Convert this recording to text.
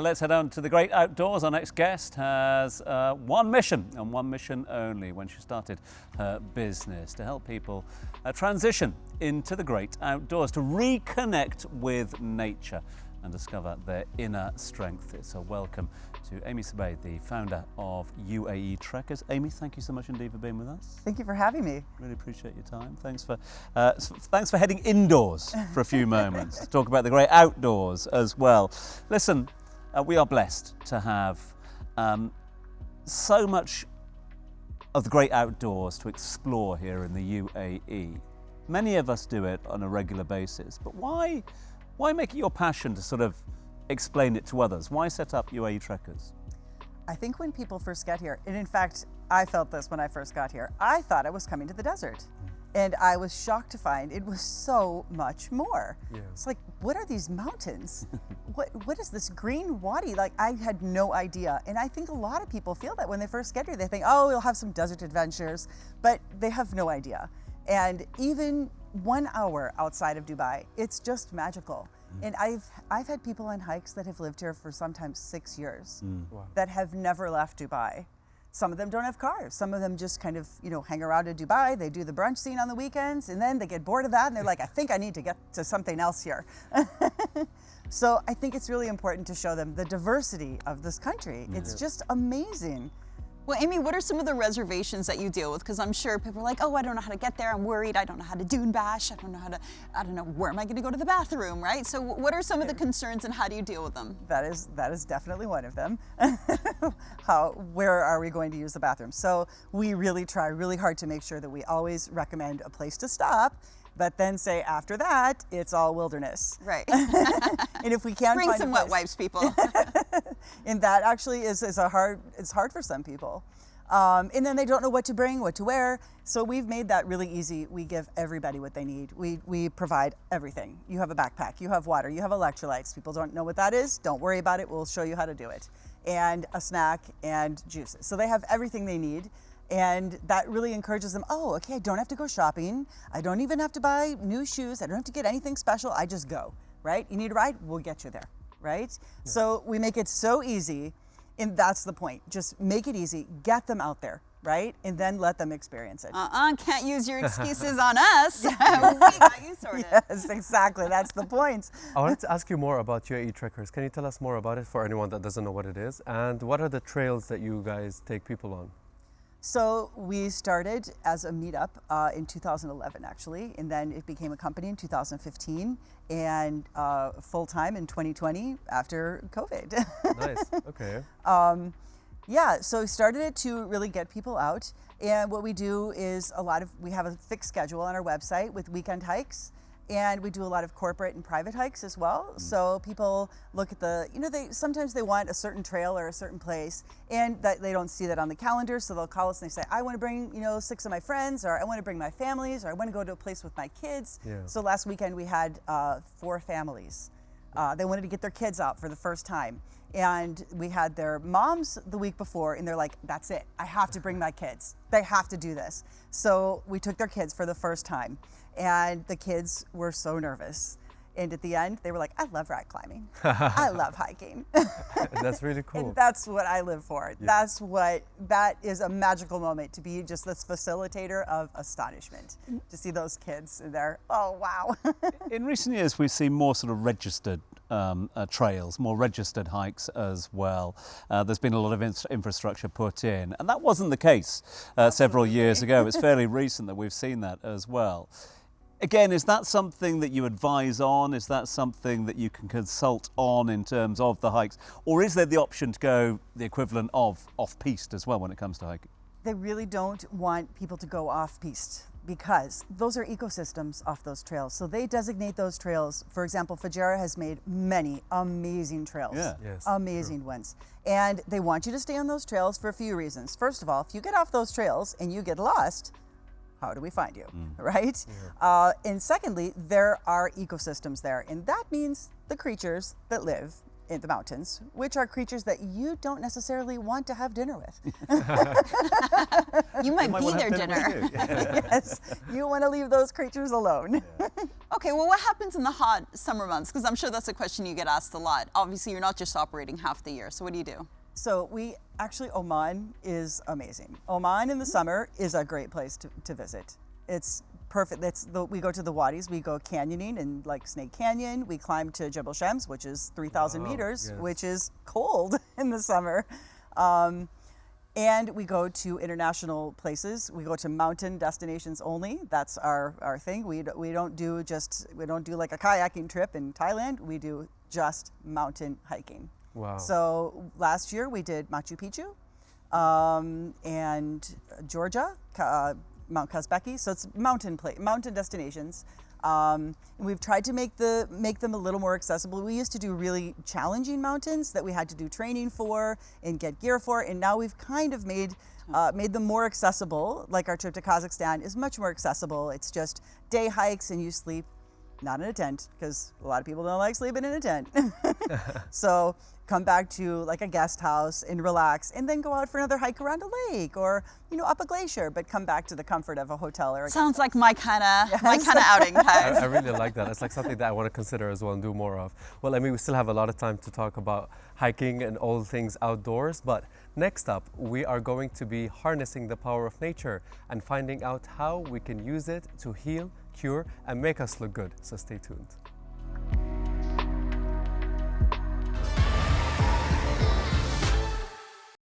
Let's head on to the great outdoors. Our next guest has one mission and one mission only when she started her business: to help people transition into the great outdoors, to reconnect with nature and discover their inner strength. It's a welcome to Amy Subaey, the founder of UAE Trekkers. Amy, thank you so much indeed for being with us. Thank you for having me. Really appreciate your time. Thanks for heading indoors for a few moments to talk about the great outdoors as well. Listen, we are blessed to have so much of the great outdoors to explore here in the UAE. Many of us do it on a regular basis, but why make it your passion to sort of explain it to others? Why set up UAE Trekkers? I think when people first get here, and in fact, I felt this when I first got here, I thought I was coming to the desert. And I was shocked to find it was so much more. Yeah. It's like, what are these mountains? what is this green wadi? Like, I had no idea. And I think a lot of people feel that when they first get here. They think, oh, we'll have some desert adventures, but they have no idea. And even 1 hour outside of Dubai, it's just magical. And I've had people on hikes that have lived here for sometimes 6 years that have never left Dubai. Some of them don't have cars. Some of them just kind of, hang around in Dubai. They do the brunch scene on the weekends, and then they get bored of that, and they're like, I think I need to get to something else here. So I think it's really important to show them the diversity of this country. It's just amazing. Well, Amy, what are some of the reservations that you deal with? Because I'm sure people are like, oh, I don't know how to get there. I'm worried. I don't know how to dune bash. I don't know where am I going to go to the bathroom, right? So what are some of the concerns and how do you deal with them? That is definitely one of them. Where are we going to use the bathroom? So we really try really hard to make sure that we always recommend a place to stop, but then say after that, it's all wilderness. Right. And if we can't bring find some wet wipes, people. And that actually it's hard for some people. And then they don't know what to bring, what to wear. So we've made that really easy. We give everybody what they need. We provide everything. You have a backpack, you have water, you have electrolytes. People don't know what that is. Don't worry about it. We'll show you how to do it. And a snack and juices. So they have everything they need. And that really encourages them, oh, okay, I don't have to go shopping. I don't even have to buy new shoes. I don't have to get anything special. I just go, right? You need a ride? We'll get you there, right? Yeah. So we make it so easy, and that's the point. Just make it easy, get them out there, right? And then let them experience it. Can't use your excuses on us. We got you sorted. Yes, exactly, that's the point. I wanted to ask you more about UAE Trekkers. Can you tell us more about it for anyone that doesn't know what it is? And what are the trails that you guys take people on? So we started as a meetup in 2011, actually, and then it became a company in 2015, and full-time in 2020 after COVID. Nice, okay. Yeah, so we started it to really get people out, and what we do is we have a fixed schedule on our website with weekend hikes, and we do a lot of corporate and private hikes as well. So people look at sometimes they want a certain trail or a certain place, and that they don't see that on the calendar. So they'll call us and they say, I want to bring 6 of my friends, or I want to bring my families, or I want to go to a place with my kids. Yeah. So last weekend we had 4 families. They wanted to get their kids out for the first time. And we had their moms the week before, and they're like, that's it. I have to bring my kids. They have to do this. So we took their kids for the first time, and the kids were so nervous. And at the end, they were like, I love rock climbing. I love hiking. That's really cool. And that's what I live for. Yeah. That is a magical moment, to be just this facilitator of astonishment, to see those kids in there. Oh, wow. In recent years, we've seen more sort of registered trails, more registered hikes as well. There's been a lot of infrastructure put in, and that wasn't the case several years ago. It's fairly recent that we've seen that as well. Again, is that something that you advise on? Is that something that you can consult on in terms of the hikes? Or is there the option to go the equivalent of off-piste as well when it comes to hiking? They really don't want people to go off-piste, because those are ecosystems off those trails. So they designate those trails. For example, Fujairah has made many amazing trails. Yeah. Yes, amazing ones. And they want you to stay on those trails for a few reasons. First of all, if you get off those trails and you get lost, how do we find you, right? And secondly, there are ecosystems there, and that means the creatures that live in the mountains, which are creatures that you don't necessarily want to have dinner with. You might Might be wanna their have dinner. with you. Yeah. Yes, you want to leave those creatures alone. Okay, well, what happens in the hot summer months? Because I'm sure that's a question you get asked a lot. Obviously, you're not just operating half the year. So what do you do? So Oman is amazing. Oman in the summer is a great place to visit. It's perfect. We go to the wadis, we go canyoning in like Snake Canyon. We climb to Jebel Shems, which is 3,000 meters, yes. which is cold in the summer. And we go to international places. We go to mountain destinations only. That's our thing. We don't do like a kayaking trip in Thailand. We do just mountain hiking. Wow. So last year we did Machu Picchu and Georgia, Mount Kazbeki. So it's mountain destinations. We've tried to make them a little more accessible. We used to do really challenging mountains that we had to do training for and get gear for, and now we've kind of made them more accessible. Like our trip to Kazakhstan is much more accessible. It's just day hikes and you sleep not in a tent, because a lot of people don't like sleeping in a tent. So come back to like a guest house and relax, and then go out for another hike around a lake or up a glacier, but come back to the comfort of a hotel or a Sounds like my kind of outing, I guys. really like that. It's like something that I want to consider as well and do more of. Well, I mean, we still have a lot of time to talk about hiking and all things outdoors, but next up, we are going to be harnessing the power of nature and finding out how we can use it to heal, cure, and make us look good. So stay tuned.